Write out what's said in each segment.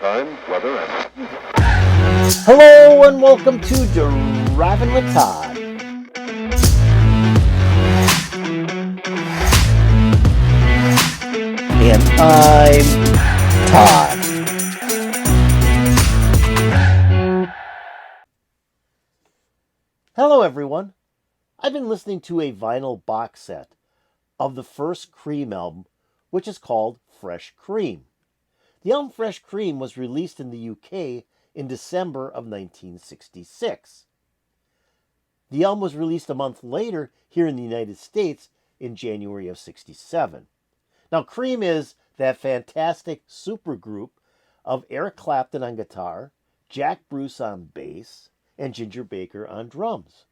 time, weather, and... Hello and welcome to Driving with Todd. And I'm Todd. Hello everyone. I've been listening to a vinyl box set of the first Cream album, which is called Fresh Cream. The album Fresh Cream was released in the UK in December of 1966. The album was released a month later here in the United States in January of 67. Now, Cream is that fantastic supergroup of Eric Clapton on guitar, Jack Bruce on bass, and Ginger Baker on drums.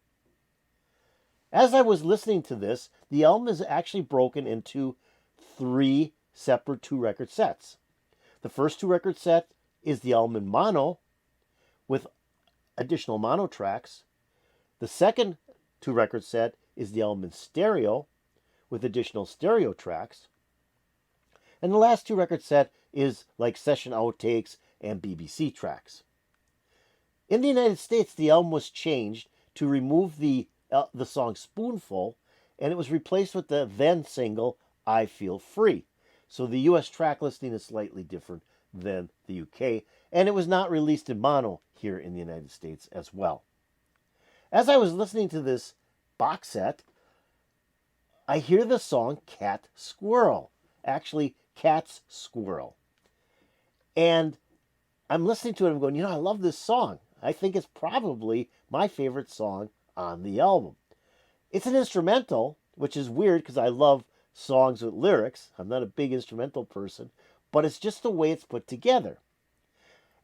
As I was listening to this, the album is actually broken into three separate two-record sets. The first two-record set is the album in mono with additional mono tracks. The second two-record set is the album in stereo with additional stereo tracks. And the last two-record set is like session outtakes and BBC tracks. In the United States, the album was changed to remove the song Spoonful, and it was replaced with the then single I Feel Free. So the US track listing is slightly different than the UK, and it was not released in mono here in the United States as well. As I was listening to this box set, I hear the song Cat Squirrel. Actually, Cat's Squirrel. And I'm listening to it and I'm going, I love this song. I think it's probably my favorite song on the album. It's an instrumental, which is weird because I love songs with lyrics. I'm not a big instrumental person, but it's just the way it's put together.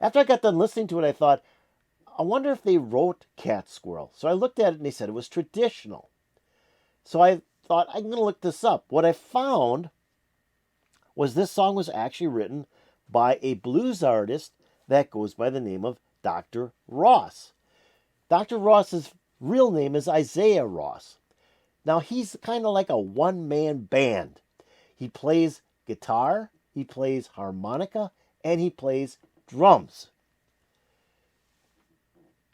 After I got done listening to it, I thought, I wonder if they wrote Cat Squirrel. So I looked at it and they said it was traditional. So I thought, I'm going to look this up. What I found was this song was actually written by a blues artist that goes by the name of Dr. Ross. Dr. Ross's real name is Isaiah Ross. Now, he's kind of like a one-man band. He plays guitar, he plays harmonica, and he plays drums.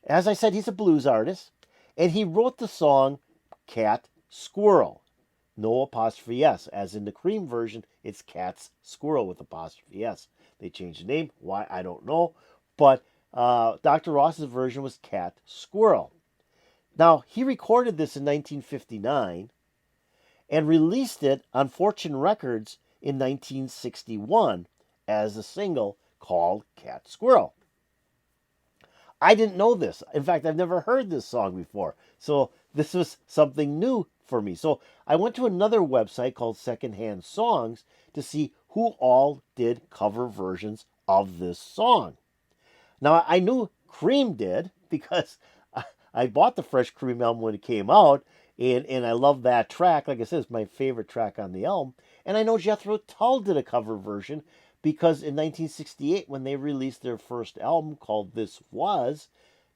As I said, he's a blues artist, and he wrote the song Cat Squirrel. No apostrophe S. As in the Cream version, it's Cat's Squirrel with apostrophe S. They changed the name. Why, I don't know. But Dr. Ross's version was Cat Squirrel. Now, he recorded this in 1959 and released it on Fortune Records in 1961 as a single called Cat Squirrel. I didn't know this. In fact, I've never heard this song before. So this was something new for me. So I went to another website called Secondhand Songs to see who all did cover versions of this song. Now, I knew Cream did because I bought the Fresh Cream album when it came out, and I love that track. Like I said, it's my favorite track on the album. And I know Jethro Tull did a cover version because in 1968, when they released their first album called This Was,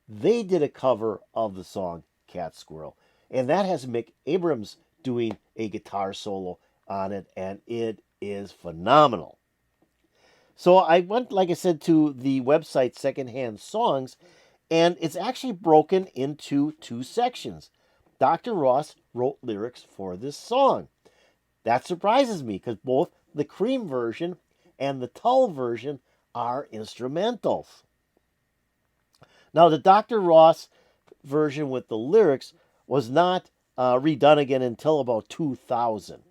they did a cover of the song Cat Squirrel. And that has Mick Abrams doing a guitar solo on it, and it is phenomenal. So I went, like I said, to the website Secondhand Songs, and it's actually broken into two sections. Dr. Ross wrote lyrics for this song. That surprises me because both the Cream version and the Tull version are instrumentals. Now, the Dr. Ross version with the lyrics was not redone again until about 2000.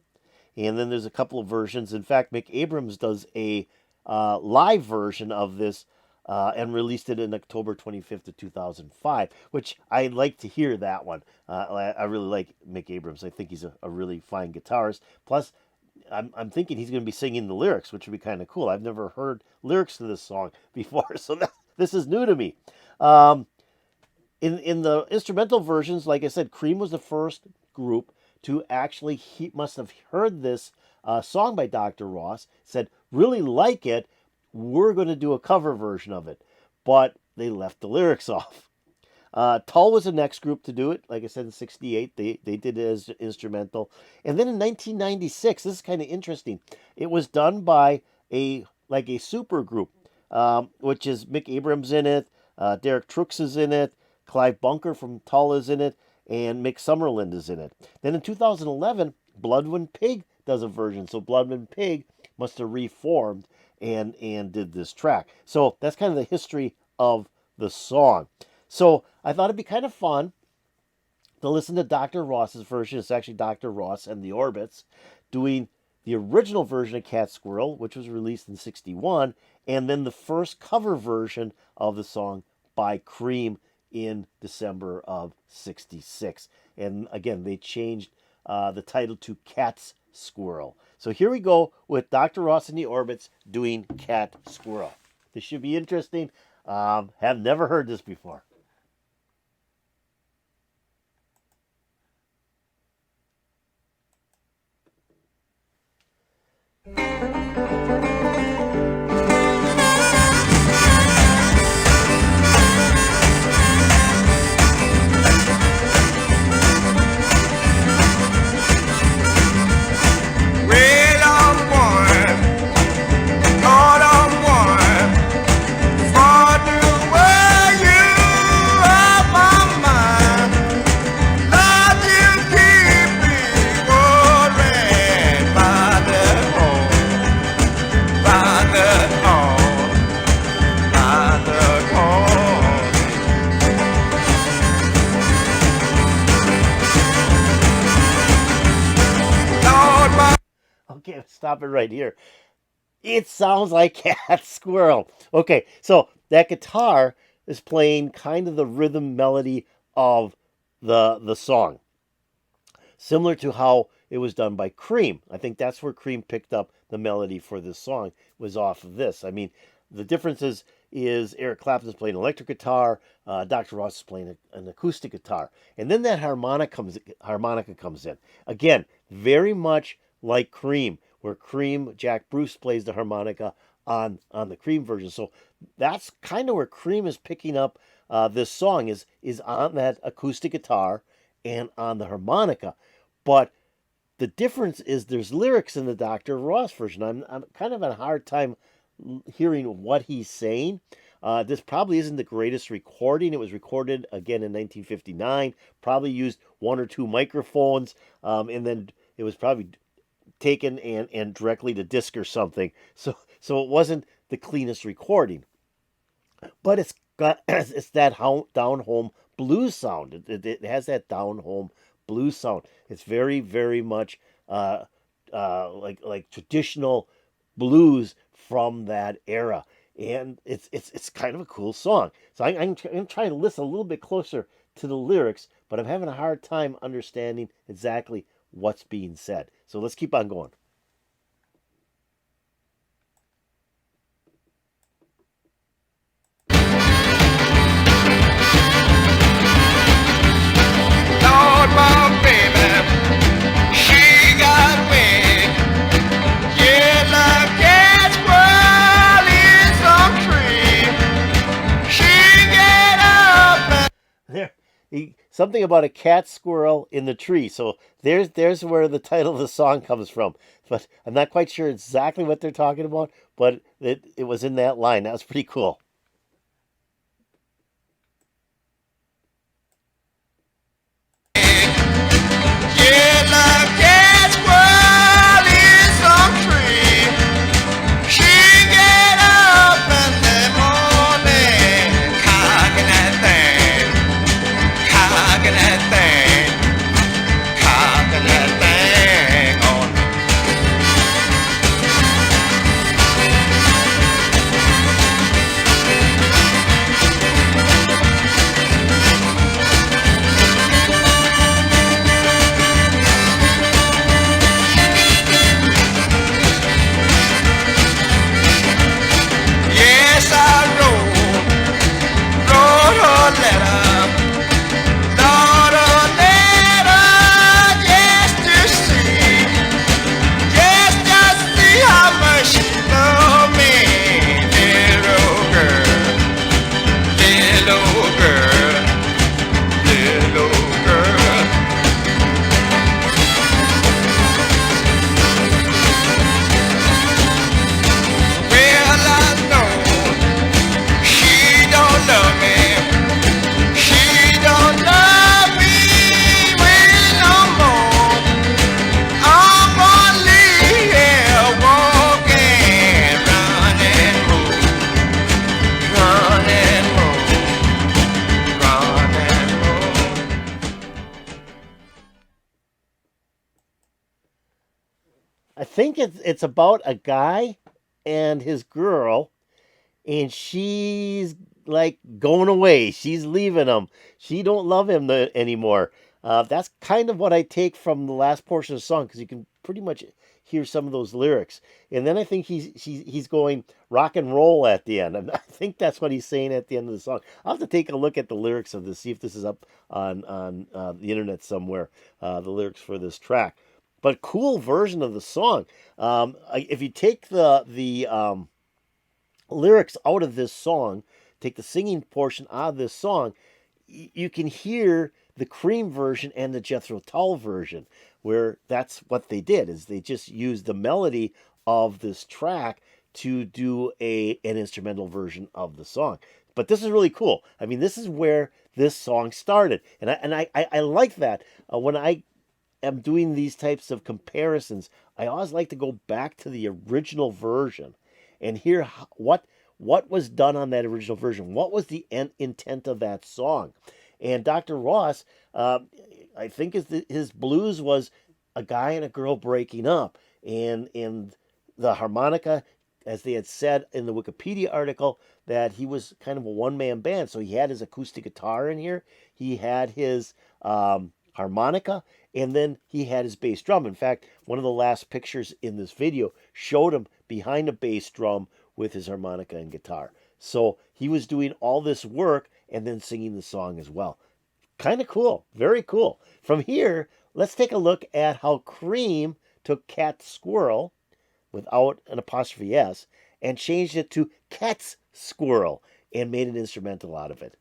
And then there's a couple of versions. In fact, Mick Abrams does a live version of this and released it in October 25th of 2005, which I like to hear that one. I really like Mick Abrams. I think he's a really fine guitarist. Plus, I'm thinking he's going to be singing the lyrics, which would be kind of cool. I've never heard lyrics to this song before, so this is new to me. In the instrumental versions, like I said, Cream was the first group to actually, he must have heard this song by Dr. Ross, said, really like it, we're going to do a cover version of it. But they left the lyrics off. Tull was the next group to do it. Like I said, in 68, they did it as instrumental. And then in 1996, this is kind of interesting. It was done by a super group. which is Mick Abrams in it, Derek Trucks is in it, Clive Bunker from Tull is in it, and Mick Summerlin is in it. Then in 2011, Bloodwind Pig does a version. So Bloodwind Pig must have reformed and did this track. So that's kind of the history of the song. So I thought it'd be kind of fun to listen to Dr. Ross's version. It's actually Dr. Ross and the Orbits doing the original version of Cat Squirrel, which was released in 61, and then the first cover version of the song by Cream in December of 66. And again, they changed the title to Cat's Squirrel. So here we go with Dr. Ross and the Orbits doing Cat Squirrel. This should be interesting. Have never heard this before. Okay, stop it right here. It sounds like Cat Squirrel. Okay, so that guitar is playing kind of the rhythm melody of the song, similar to how it was done by Cream. I think that's where Cream picked up the melody for this song, was off of this. I mean, the difference is Eric Clapton's playing electric guitar, Dr. Ross is playing an acoustic guitar, and then that harmonica comes in. Again, very much like Cream, where Cream, Jack Bruce plays the harmonica on the Cream version. So that's kind of where Cream is picking up this song, is on that acoustic guitar and on the harmonica. But the difference is there's lyrics in the Dr. Ross version. I'm kind of having a hard time hearing what he's saying. This probably isn't the greatest recording. It was recorded again in 1959, probably used one or two microphones, and then it was probably taken and directly to disc or something. So it wasn't the cleanest recording. But it's that down home blues sound. It has that down home blues sound. It's very, very much like traditional blues from that era, and it's kind of a cool song. So I'm trying to listen a little bit closer to the lyrics, but I'm having a hard time understanding exactly what's being said. So let's keep on going. Lord, my baby, she got me. Yeah, like cat squirrel in some tree. She get up and Something about a cat squirrel in the tree. So there's where the title of the song comes from. But I'm not quite sure exactly what they're talking about, but it was in that line. That was pretty cool. yeah, like cat squirrel in some tree. She get up in the morning, cocking that thing, cocking that thing, cocking that thing on. think it's about a guy and his girl, and she's like going away. She's leaving him. She don't love him anymore. That's kind of what I take from the last portion of the song, because you can pretty much hear some of those lyrics. And then I think he's going rock and roll at the end. And I think that's what he's saying at the end of the song. I'll have to take a look at the lyrics of this, see if this is up on the internet somewhere. The lyrics for this track, but cool version of the song. If you take the lyrics out of this song, take the singing portion out of this song, you can hear the Cream version and the Jethro Tull version, where that's what they did, is they just used the melody of this track to do an instrumental version of the song. But this is really cool. I mean, this is where this song started, and I like that. When I am doing these types of comparisons, I always like to go back to the original version and hear what was done on that original version. What was the intent of that song? And Dr. Ross, I think his blues was a guy and a girl breaking up, and the harmonica, as they had said in the Wikipedia article, that he was kind of a one-man band. So he had his acoustic guitar in here, he had his harmonica, and then he had his bass drum. In fact, one of the last pictures in this video showed him behind a bass drum with his harmonica and guitar. So he was doing all this work and then singing the song as well. Kind of cool. Very cool. From here, let's take a look at how Cream took Cat Squirrel, without an apostrophe S, and changed it to Cat's Squirrel and made an instrumental out of it.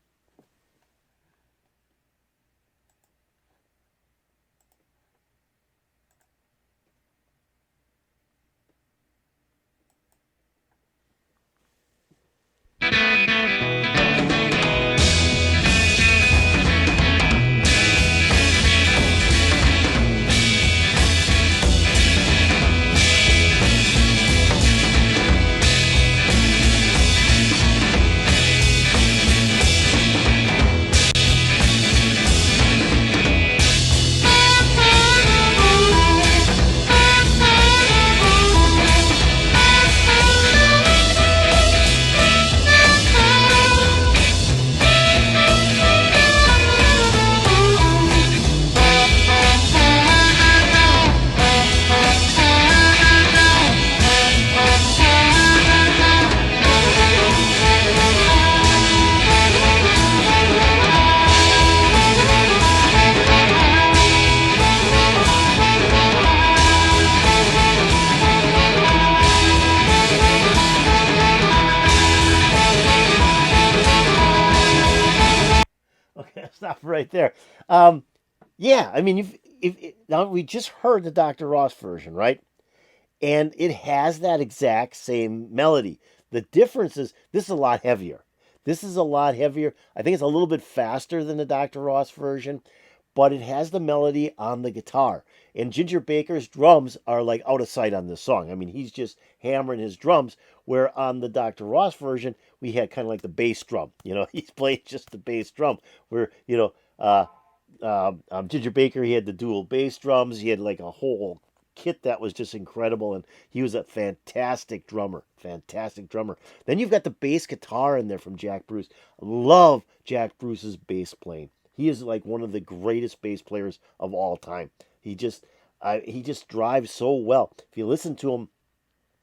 Okay, stop right there. Yeah, I mean, now we just heard the Dr. Ross version, right? And it has that exact same melody. The difference is this is a lot heavier. This is a lot heavier. I think it's a little bit faster than the Dr. Ross version, but it has the melody on the guitar. And Ginger Baker's drums are like out of sight on this song. I mean, he's just hammering his drums, where on the Dr. Ross version, we had kind of like the bass drum. You know, he's playing just the bass drum, where, Ginger Baker, he had the dual bass drums. He had like a whole kit that was just incredible, and he was a fantastic drummer. Then you've got the bass guitar in there from Jack Bruce. Love Jack Bruce's bass playing. He is like one of the greatest bass players of all time. He just drives so well. If you listen to him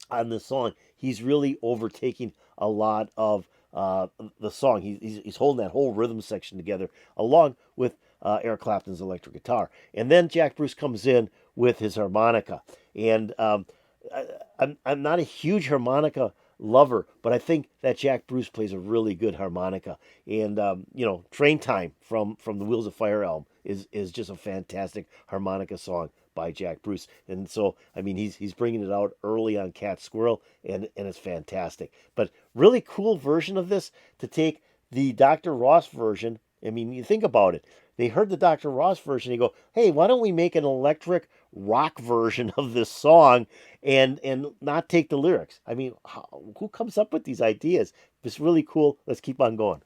on this song, he's really overtaking a lot of the song. He's holding that whole rhythm section together, along with Eric Clapton's electric guitar. And then Jack Bruce comes in with his harmonica. And I'm not a huge harmonica lover, but I think that Jack Bruce plays a really good harmonica. And Train Time from the Wheels of Fire album is just a fantastic harmonica song by Jack Bruce. And so, I mean, he's bringing it out early on Cat Squirrel, and it's fantastic. But really cool version of this, to take the Dr. Ross version. I mean, you think about it. They heard the Dr. Ross version. They go, hey, why don't we make an electric rock version of this song and not take the lyrics? I mean, who comes up with these ideas? It's really cool. Let's keep on going.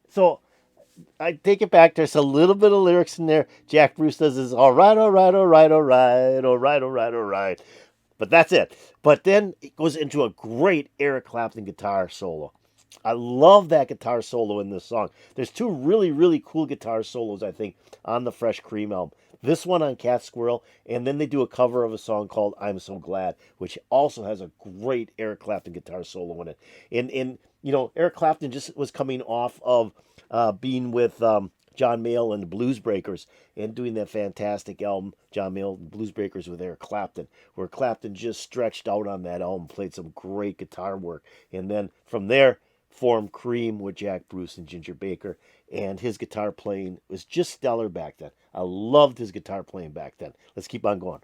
So I take it back. There's a little bit of lyrics in there. Jack Bruce does his all right, all right, all right, all right, all right, all right, all right. But that's it. But then it goes into a great Eric Clapton guitar solo. I love that guitar solo in this song. There's two really, really cool guitar solos, I think, on the Fresh Cream album. This one on Cat Squirrel, and then they do a cover of a song called I'm So Glad, which also has a great Eric Clapton guitar solo in it. And Eric Clapton just was coming off of being with John Mayall and the Blues Breakers and doing that fantastic album, John Mayall and Blues Breakers with Eric Clapton, where Clapton just stretched out on that album, played some great guitar work. And then from there, formed Cream with Jack Bruce and Ginger Baker, and his guitar playing was just stellar back then. I loved his guitar playing back then. Let's keep on going.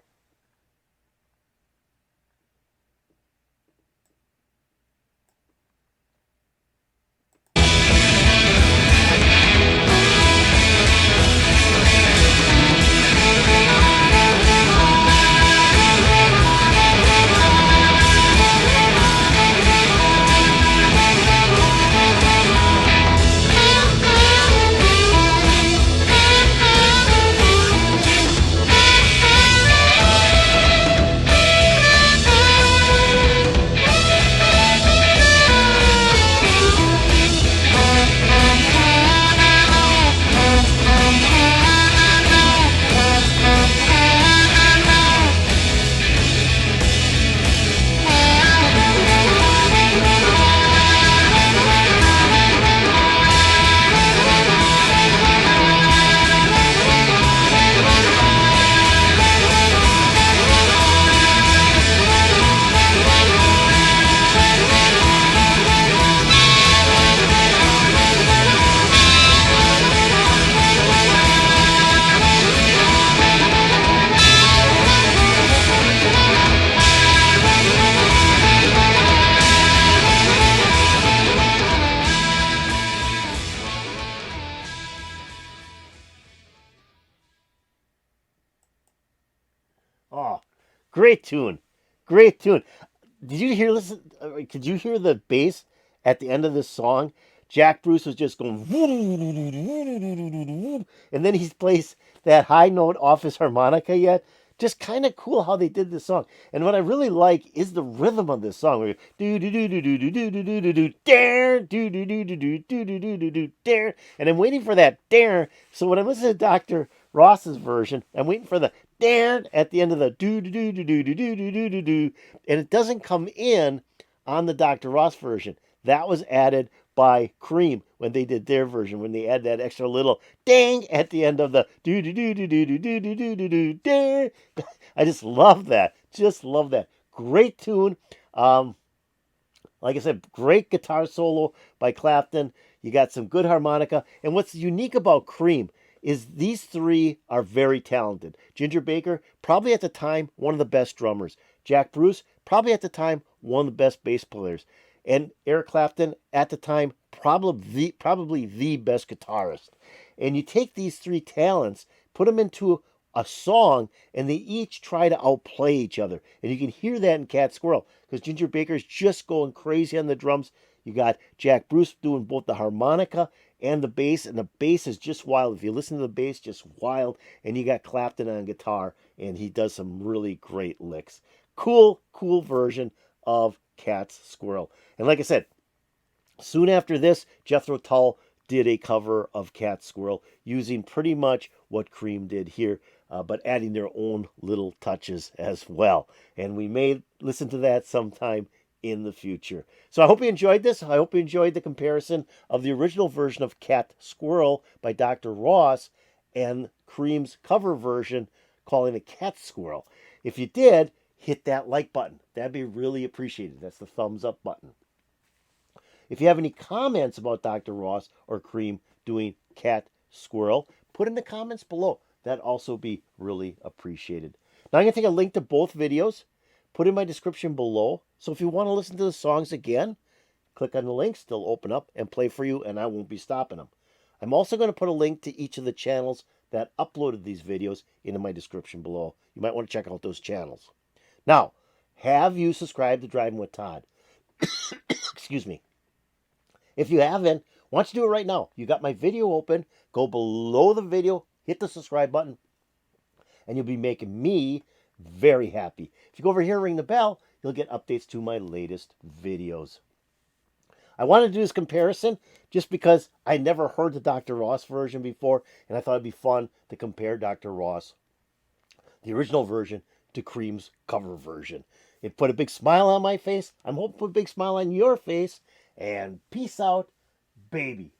Oh, great tune. Great tune. Did you hear listen could you hear the bass at the end of this song? Jack Bruce was just going and then he plays that high note off his harmonica yet. Just kind of cool how they did this song. And what I really like is the rhythm of this song. Where do do do do do do do do do do do dare do do do do do do do do do do dare. And I'm waiting for that dare. So when I'm listening to Dr. Ross's version, I'm waiting for the dare at the end of the do do do do do do do do do do do, and it doesn't come in on the Dr. Ross version. That was added by Cream when they did their version, when they add that extra little dang at the end of the do do do do do do do do do do do dang. I just love that. Just love that. Great tune. Like I said, great guitar solo by Clapton. You got some good harmonica. And what's unique about Cream is these three are very talented. Ginger Baker, probably at the time, one of the best drummers. Jack Bruce, probably at the time, one of the best bass players. And Eric Clapton, at the time, probably the best guitarist. And you take these three talents, put them into a song, and they each try to outplay each other. And you can hear that in Cat Squirrel, because Ginger Baker's just going crazy on the drums. You got Jack Bruce doing both the harmonica and the bass, and the bass is just wild. If you listen to the bass, just wild. And you got Clapton on guitar, and he does some really great licks. Cool version of Cat's Squirrel. And like I said, soon after this, Jethro Tull did a cover of Cat Squirrel using pretty much what Cream did here, but adding their own little touches as well. And we may listen to that sometime in the future. So I hope you enjoyed this. I hope you enjoyed the comparison of the original version of Cat Squirrel by Dr. Ross and Cream's cover version calling it Cat Squirrel. If you did, hit that like button. That'd be really appreciated. That's the thumbs up button. If you have any comments about Dr. Ross or Cream doing Cat Squirrel, put in the comments below. That'd also be really appreciated. Now I'm going to take a link to both videos, put in my description below. So if you want to listen to the songs again, click on the links. They'll open up and play for you, and I won't be stopping them. I'm also going to put a link to each of the channels that uploaded these videos into my description below. You might want to check out those channels. Now, have you subscribed to Driving with Todd? Excuse me. If you haven't, why don't you do it right now? You got my video open. Go below the video, hit the subscribe button, and you'll be making me very happy. If you go over here and ring the bell, you'll get updates to my latest videos. I wanted to do this comparison just because I never heard the Dr. Ross version before, and I thought it'd be fun to compare Dr. Ross, the original version, to Cream's cover version. It put a big smile on my face. I'm hoping to put a big smile on your face. And peace out, baby.